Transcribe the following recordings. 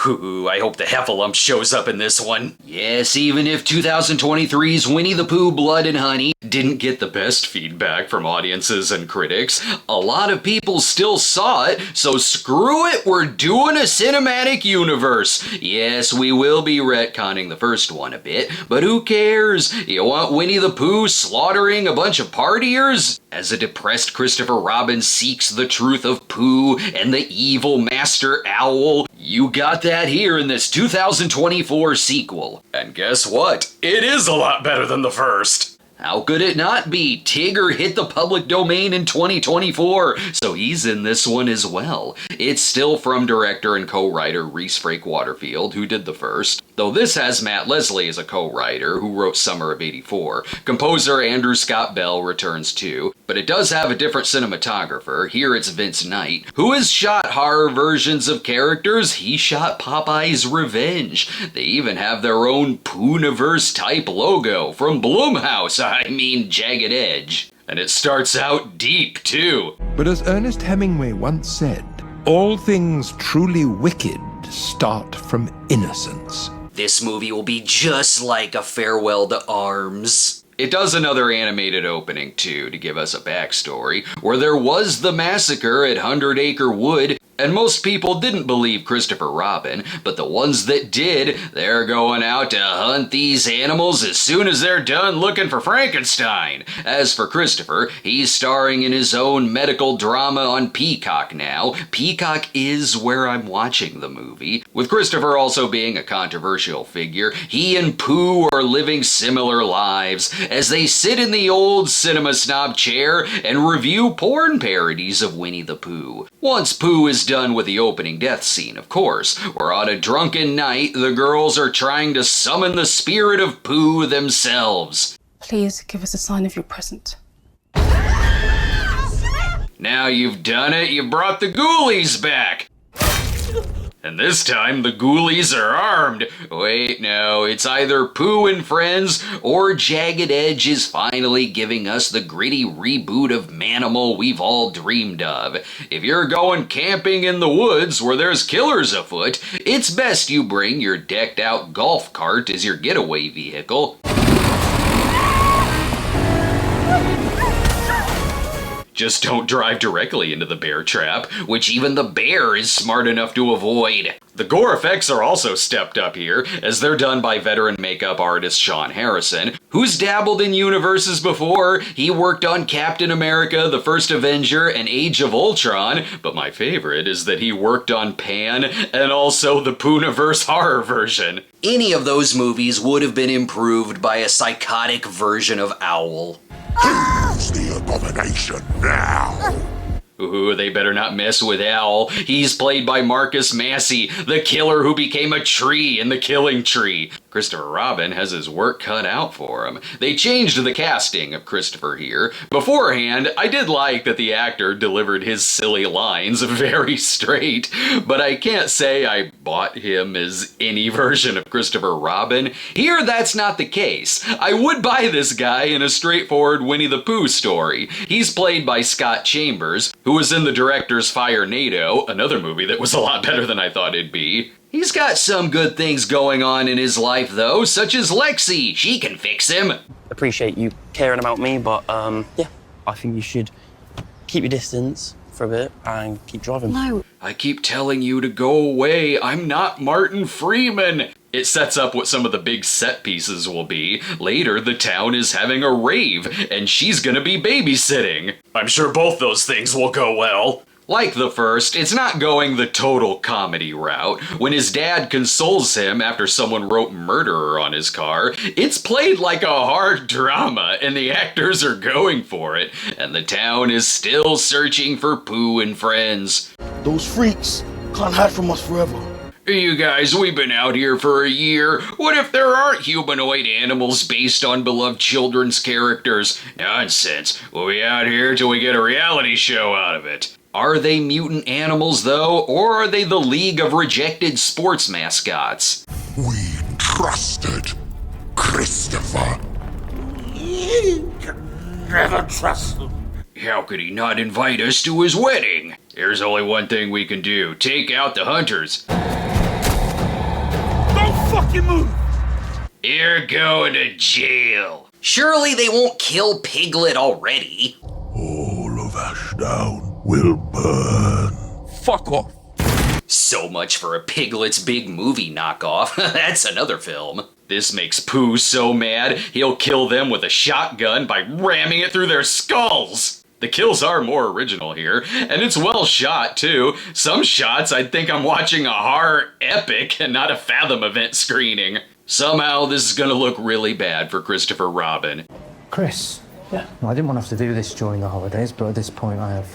Ooh, I hope the Heffalump shows up in this one. Yes, even if 2023's Winnie the Pooh Blood and Honey didn't get the best feedback from audiences and critics, a lot of people still saw it, so screw it, we're doing a cinematic universe. Yes, we will be retconning the first one a bit, but who cares? You want Winnie the Pooh slaughtering a bunch of partiers? As a depressed Christopher Robin seeks the truth of Pooh and the evil Master Owl, you got that here in this 2024 sequel. And guess what? It is a lot better than the first. How could it not be? Tigger hit the public domain in 2024, so he's in this one as well. It's still from director and co-writer Reese Frake Waterfield, who did the first, though this has Matt Leslie as a co-writer, who wrote Summer of '84. Composer Andrew Scott Bell returns too, but it does have a different cinematographer. Here it's Vince Knight, who has shot horror versions of characters. He shot Popeye's Revenge. They even have their own Poohniverse type logo from Blumhouse. I mean, Jagged Edge. And it starts out deep, too. But as Ernest Hemingway once said, all things truly wicked start from innocence. This movie will be just like A Farewell to Arms. It does another animated opening, too, to give us a backstory, where there was the massacre at 100 Acre Wood, and most people didn't believe Christopher Robin, but the ones that did, they're going out to hunt these animals as soon as they're done looking for Frankenstein. As for Christopher, he's starring in his own medical drama on Peacock now. Peacock is where I'm watching the movie. With Christopher also being a controversial figure, he and Pooh are living similar lives as they sit in the old cinema snob chair and review porn parodies of Winnie the Pooh. Once Pooh is done with the opening death scene, of course, where on a drunken night, the girls are trying to summon the spirit of Pooh themselves. Please give us a sign of your presence. Now you've done it, you brought the ghoulies back. And this time, the ghoulies are armed. Wait, no, it's either Pooh and Friends, or Jagged Edge is finally giving us the gritty reboot of Manimal we've all dreamed of. If you're going camping in the woods where there's killers afoot, it's best you bring your decked-out golf cart as your getaway vehicle. Just don't drive directly into the bear trap, which even the bear is smart enough to avoid. The gore effects are also stepped up here, as they're done by veteran makeup artist Shaun Harrison, who's dabbled in universes before. He worked on Captain America, The First Avenger, and Age of Ultron, but my favorite is that he worked on Pan and also the Poohniverse horror version. Any of those movies would have been improved by a psychotic version of Owl. Who's the abomination now? Ooh, they better not mess with Owl. He's played by Marcus Massey, the killer who became a tree in The Killing Tree. Christopher Robin has his work cut out for him. They changed the casting of Christopher here. Beforehand, I did like that the actor delivered his silly lines very straight, but I can't say I bought him as any version of Christopher Robin. Here, that's not the case. I would buy this guy in a straightforward Winnie the Pooh story. He's played by Scott Chambers, who was in the director's Firenado, another movie that was a lot better than I thought it'd be. He's got some good things going on in his life, though, such as Lexi. She can fix him. Appreciate you caring about me, but, yeah, I think you should keep your distance for a bit and keep driving. No. I keep telling you to go away. I'm not Martin Freeman. It sets up what some of the big set pieces will be. Later, the town is having a rave, and she's gonna be babysitting. I'm sure both those things will go well. Like the first, it's not going the total comedy route. When his dad consoles him after someone wrote murderer on his car, it's played like a hard drama, and the actors are going for it, and the town is still searching for Pooh and Friends. Those freaks can't hide from us forever. You guys, we've been out here for a year. What if there aren't humanoid animals based on beloved children's characters? Nonsense. We'll be out here till we get a reality show out of it. Are they mutant animals, though, or are they the League of Rejected Sports Mascots? We trusted Christopher. You can never trust them. How could he not invite us to his wedding? There's only one thing we can do. Take out the hunters. move! You're going to jail. Surely they won't kill Piglet already. All of Ashdown will burn. Fuck off. So much for a Piglet's Big Movie knockoff. That's another film. This makes Pooh so mad, he'll kill them with a shotgun by ramming it through their skulls. The kills are more original here, and it's well shot too. Some shots I'd think I'm watching a horror epic and not a Fathom event screening. Somehow this is gonna look really bad for Christopher Robin. Chris. Yeah. I didn't want to have to do this during the holidays, but at this point I have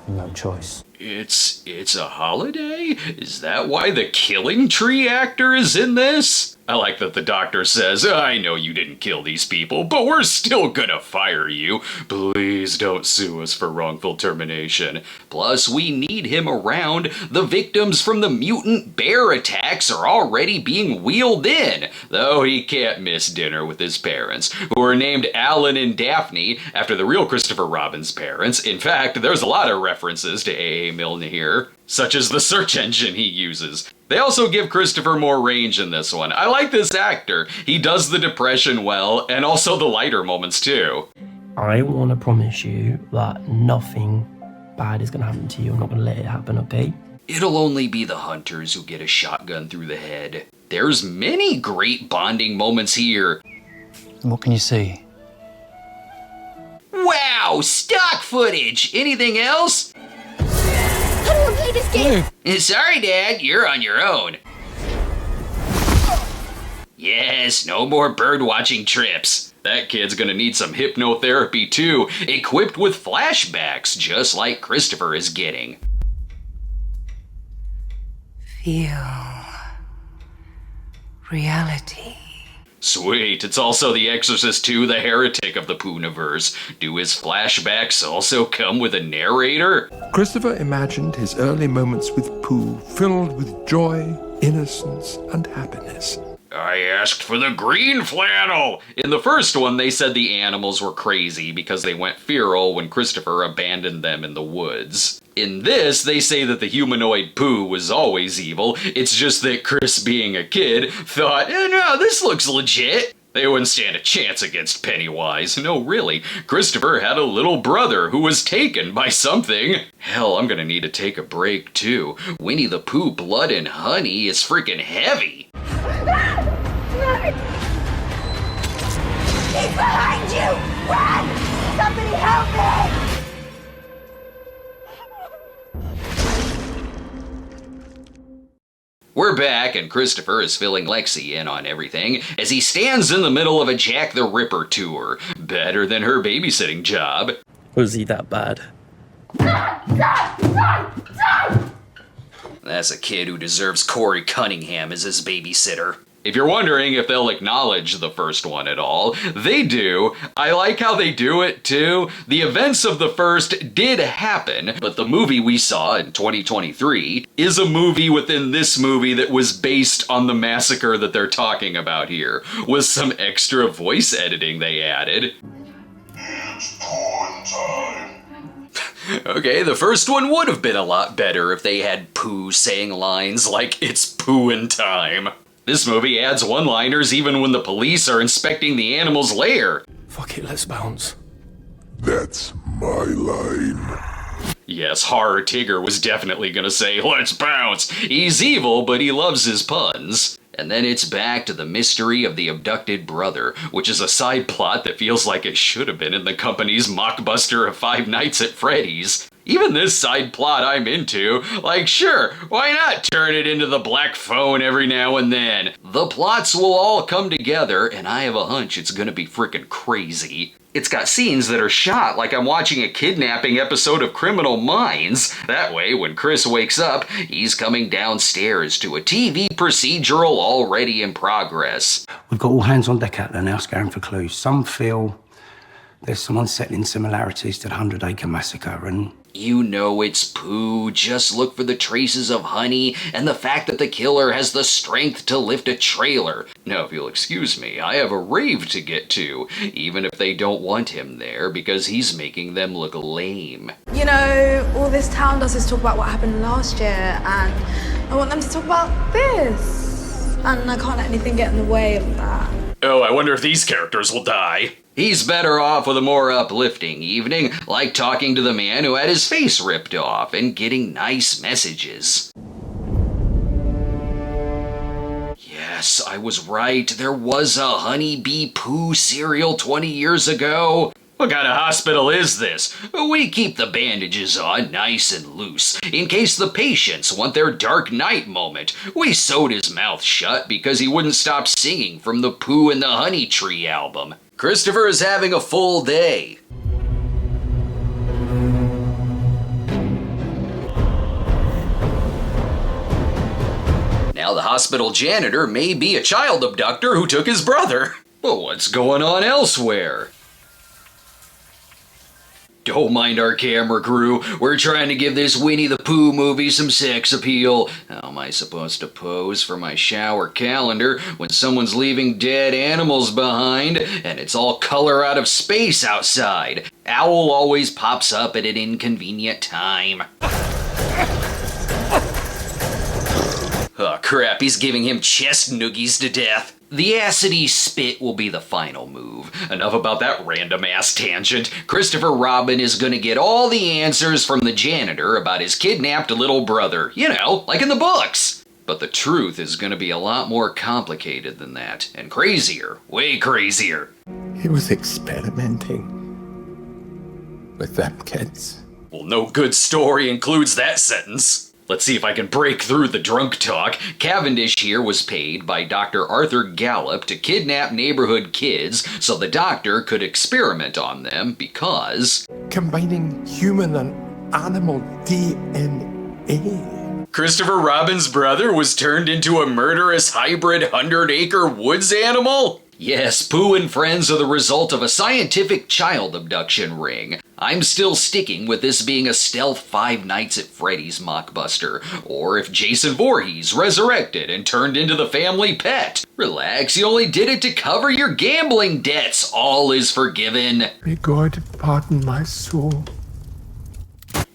no choice. It's a holiday? Is that why the Killing Tree actor is in this? I like that the doctor says, I know you didn't kill these people, but we're still gonna fire you. Please don't sue us for wrongful termination. Plus, we need him around. The victims from the mutant bear attacks are already being wheeled in, though he can't miss dinner with his parents, who are named Alan and Daphne after the real Christopher Robin's parents. In fact, there's a lot of references to A.A. Milne here, such as the search engine he uses. They also give Christopher more range in this one. I like this actor. He does the depression well, and also the lighter moments too. I want to promise you that nothing bad is going to happen to you. I'm not going to let it happen, okay? It'll only be the hunters who get a shotgun through the head. There's many great bonding moments here. What can you see? Wow, stock footage! Anything else? Sorry, Dad, you're on your own. Yes, no more bird-watching trips. That kid's gonna need some hypnotherapy too, equipped with flashbacks, just like Christopher is getting. Feel reality. Sweet, it's also The Exorcist 2, the heretic of the Poohniverse. Do his flashbacks also come with a narrator? Christopher imagined his early moments with Pooh filled with joy, innocence, and happiness. I asked for the green flannel! In the first one, they said the animals were crazy because they went feral when Christopher abandoned them in the woods. In this, they say that the humanoid Pooh was always evil. It's just that Chris, being a kid, thought, no, this looks legit. They wouldn't stand a chance against Pennywise. No, really. Christopher had a little brother who was taken by something. Hell, I'm gonna need to take a break, too. Winnie the Pooh Blood and Honey is freaking heavy. He's behind you! Run! Somebody help me! We're back, and Christopher is filling Lexi in on everything as he stands in the middle of a Jack the Ripper tour. Better than her babysitting job. Was he that bad? That's a kid who deserves Corey Cunningham as his babysitter. If you're wondering if they'll acknowledge the first one at all, they do. I like how they do it too. The events of the first did happen, but the movie we saw in 2023 is a movie within this movie that was based on the massacre that they're talking about here, with some extra voice editing they added. It's porn time. Okay, the first one would have been a lot better if they had Pooh saying lines like, "It's Pooh-in' time." This movie adds one-liners even when the police are inspecting the animal's lair. Fuck it, let's bounce. That's my line. Yes, Horror Tigger was definitely gonna say, "Let's bounce." He's evil, but he loves his puns. And then it's back to the mystery of the abducted brother, which is a side plot that feels like it should have been in the company's mockbuster of Five Nights at Freddy's. Even this side plot I'm into. Like, sure, why not turn it into the black phone every now and then? The plots will all come together, and I have a hunch it's gonna be frickin' crazy. It's got scenes that are shot like I'm watching a kidnapping episode of Criminal Minds. That way, when Chris wakes up, he's coming downstairs to a TV procedural already in progress. We've got all hands on deck out there now scaring for clues. Some feel there's some unsettling similarities to the 100 Acre Massacre, and you know it's Pooh. Just look for the traces of honey and the fact that the killer has the strength to lift a trailer. Now, if you'll excuse me, I have a rave to get to, even if they don't want him there, because he's making them look lame. You know, all this town does is talk about what happened last year, and I want them to talk about this. and I can't let anything get in the way of that. Oh, I wonder if these characters will die. He's better off with a more uplifting evening, like talking to the man who had his face ripped off and getting nice messages. Yes, I was right. There was a Honey Bee Pooh cereal 20 years ago. What kind of hospital is this? We keep the bandages on nice and loose, in case the patients want their dark night moment. We sewed his mouth shut because he wouldn't stop singing from the Pooh and the Honey Tree album. Christopher is having a full day. Now the hospital janitor may be a child abductor who took his brother. But what's going on elsewhere? Don't mind our camera crew. We're trying to give this Winnie the Pooh movie some sex appeal. How am I supposed to pose for my shower calendar when someone's leaving dead animals behind and it's all color out of space outside? Owl always pops up at an inconvenient time. Oh crap, he's giving him chest noogies to death. The acidy spit will be the final move. Enough about that random-ass tangent. Christopher Robin is gonna get all the answers from the janitor about his kidnapped little brother. You know, like in the books. But the truth is gonna be a lot more complicated than that. And crazier. Way crazier. He was experimenting with them kids. Well, no good story includes that sentence. Let's see if I can break through the drunk talk. Cavendish here was paid by Dr. Arthur Gallup to kidnap neighborhood kids so the doctor could experiment on them because... Combining human and animal DNA. Christopher Robin's brother was turned into a murderous hybrid 100-acre woods animal? Yes, Pooh and friends are the result of a scientific child abduction ring. I'm still sticking with this being a stealth Five Nights at Freddy's mockbuster, or if Jason Voorhees resurrected and turned into the family pet. Relax, you only did it to cover your gambling debts. All is forgiven. May God pardon my soul.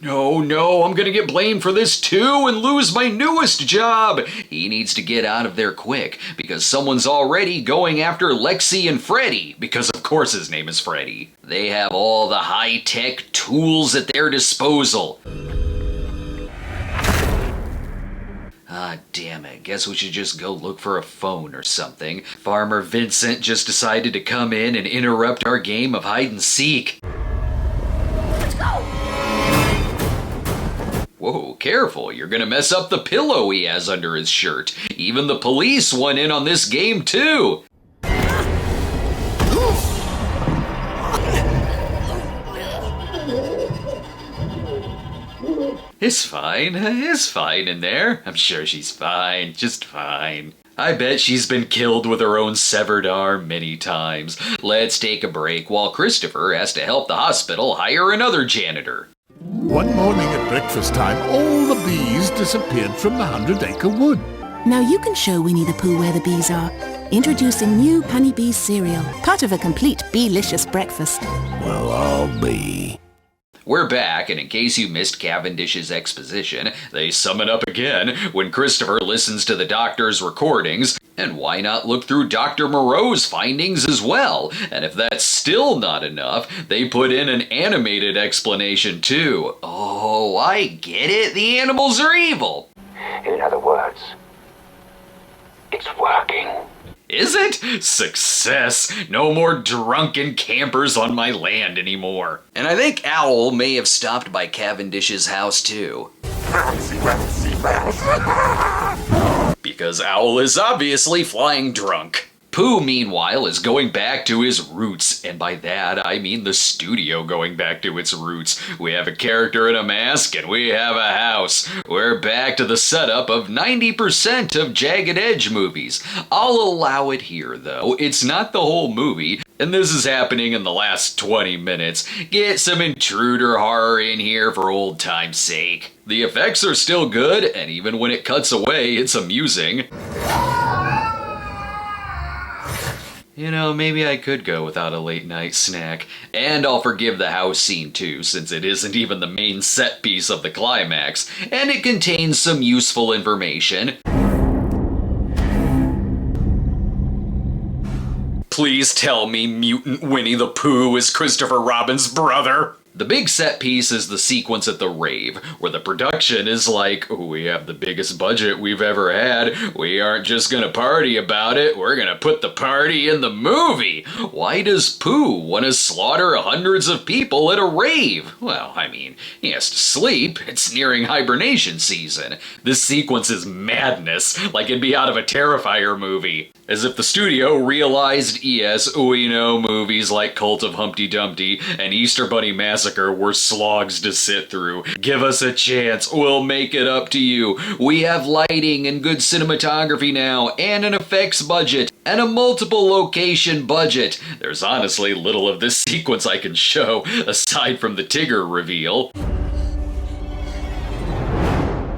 No, I'm gonna get blamed for this too and lose my newest job. He needs to get out of there quick because someone's already going after Lexi and Freddy because of course his name is Freddy. They have all the high-tech tools at their disposal. Ah, damn it. Guess we should just go look for a phone or something. Farmer Vincent just decided to come in and interrupt our game of hide and seek. Let's go! Whoa, careful, you're gonna mess up the pillow he has under his shirt. Even the police went in on this game too. It's fine in there. I'm sure she's fine, just fine. I bet she's been killed with her own severed arm many times. Let's take a break while Christopher has to help the hospital hire another janitor. One morning at breakfast time, all the bees disappeared from the 100-acre wood. Now you can show Winnie the Pooh where the bees are. Introducing new Honey Bee cereal, part of a complete bee-licious breakfast. Well, I'll be. We're back, and in case you missed Cavendish's exposition, they sum it up again when Christopher listens to the doctor's recordings. And why not look through Dr. Moreau's findings as well? And if that's still not enough, they put in an animated explanation too. Oh, I get it. The animals are evil. In other words, it's working. Is it? Success. No more drunken campers on my land anymore. And I think Owl may have stopped by Cavendish's house too. Because Owl is obviously flying drunk. Pooh, meanwhile, is going back to his roots, and by that I mean the studio going back to its roots. We have a character in a mask, and we have a house. We're back to the setup of 90% of Jagged Edge movies. I'll allow it here, though. It's not the whole movie, and this is happening in the last 20 minutes. Get some intruder horror in here for old time's sake. The effects are still good, and even when it cuts away, it's amusing. You know, maybe I could go without a late night snack. And I'll forgive the house scene too, since it isn't even the main set piece of the climax, and it contains some useful information. Please tell me mutant Winnie the Pooh is Christopher Robin's brother. The big set piece is the sequence at the rave, where the production is like, we have the biggest budget we've ever had, we aren't just gonna party about it, we're gonna put the party in the movie. Why does Pooh want to slaughter hundreds of people at a rave? Well, I mean, he has to sleep, it's nearing hibernation season. This sequence is madness, like it'd be out of a Terrifier movie. As if the studio realized, yes, we know movies like Cult of Humpty Dumpty and Easter Bunny Massacre were slogs to sit through. Give us a chance, we'll make it up to you. We have lighting and good cinematography now, and an effects budget, and a multiple location budget. There's honestly little of this sequence I can show, aside from the Tigger reveal.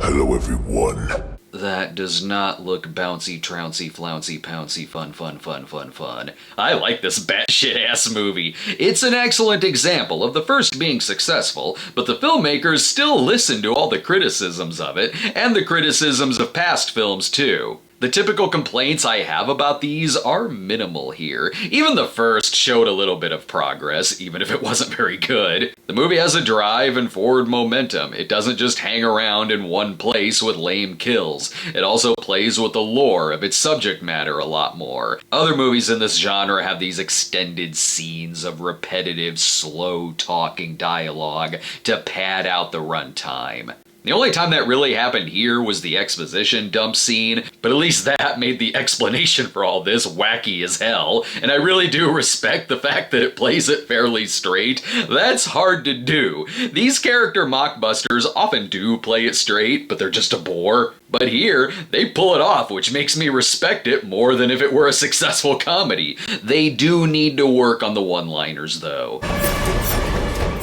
Hello, everyone. That does not look bouncy, trouncy, flouncy, pouncy, fun. I like this batshit-ass movie. It's an excellent example of the first being successful, but the filmmakers still listen to all the criticisms of it, and the criticisms of past films too. The typical complaints I have about these are minimal here. Even the first showed a little bit of progress, even if it wasn't very good. The movie has a drive and forward momentum. It doesn't just hang around in one place with lame kills. It also plays with the lore of its subject matter a lot more. Other movies in this genre have these extended scenes of repetitive, slow-talking dialogue to pad out the runtime. The only time that really happened here was the exposition dump scene, but at least that made the explanation for all this wacky as hell, and I really do respect the fact that it plays it fairly straight. That's hard to do. These character mockbusters often do play it straight, but they're just a bore. But here, they pull it off, which makes me respect it more than if it were a successful comedy. They do need to work on the one-liners, though.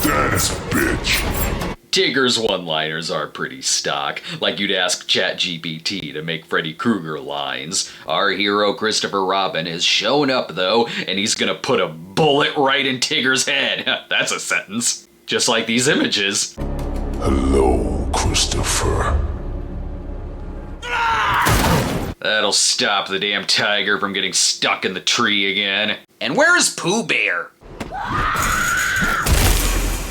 That's bitch. Tigger's one-liners are pretty stock, like you'd ask ChatGPT to make Freddy Krueger lines. Our hero Christopher Robin has shown up though, and he's gonna put a bullet right in Tigger's head. That's a sentence. Just like these images. Hello, Christopher. That'll stop the damn tiger from getting stuck in the tree again. And where's Pooh Bear?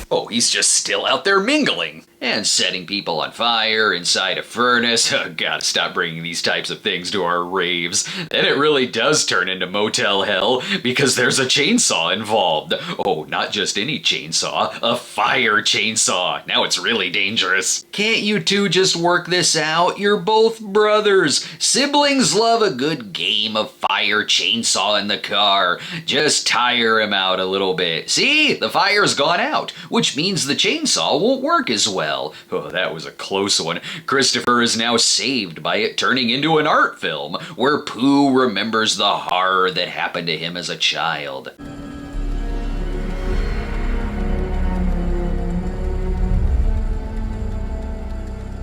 Oh, he's just still out there mingling. And setting people on fire inside a furnace. Gotta stop bringing these types of things to our raves. Then it really does turn into motel hell, because there's a chainsaw involved. Oh, not just any chainsaw, a fire chainsaw. Now it's really dangerous. Can't you two just work this out? You're both brothers. Siblings love a good game of fire chainsaw in the car. Just tire him out a little bit. See, the fire's gone out, which means the chainsaw won't work as well. Oh, that was a close one. Christopher is now saved by it turning into an art film, where Pooh remembers the horror that happened to him as a child.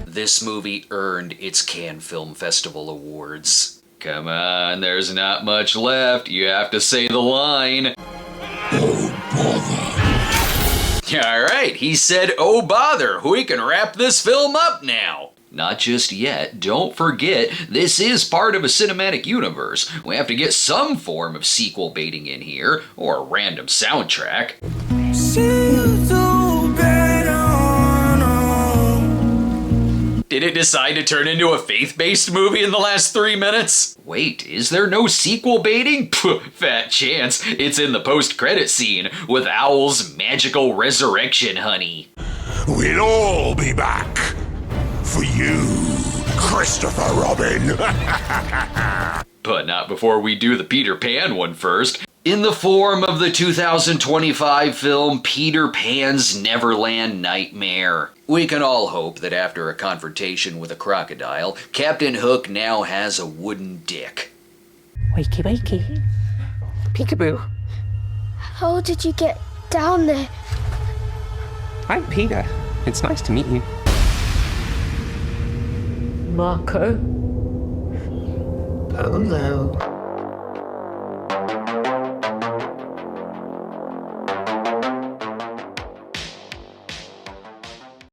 This movie earned its Cannes Film Festival awards. Come on, there's not much left. You have to say the line. Oh, bother. Alright, he said, oh bother, we can wrap this film up now. Not just yet. Don't forget, this is part of a cinematic universe. We have to get some form of sequel baiting in here, or a random soundtrack. Did it decide to turn into a faith-based movie in the last 3 minutes? Wait, is there no sequel baiting? Pff, fat chance. It's in the post-credit scene with Owl's magical resurrection, honey. We'll all be back. For you, Christopher Robin. But not before we do the Peter Pan one first. In the form of the 2025 film Peter Pan's Neverland Nightmare. We can all hope that after a confrontation with a crocodile, Captain Hook now has a wooden dick. Wakey, wakey. Peekaboo. How did you get down there? I'm Peter. It's nice to meet you. Marco. Hello.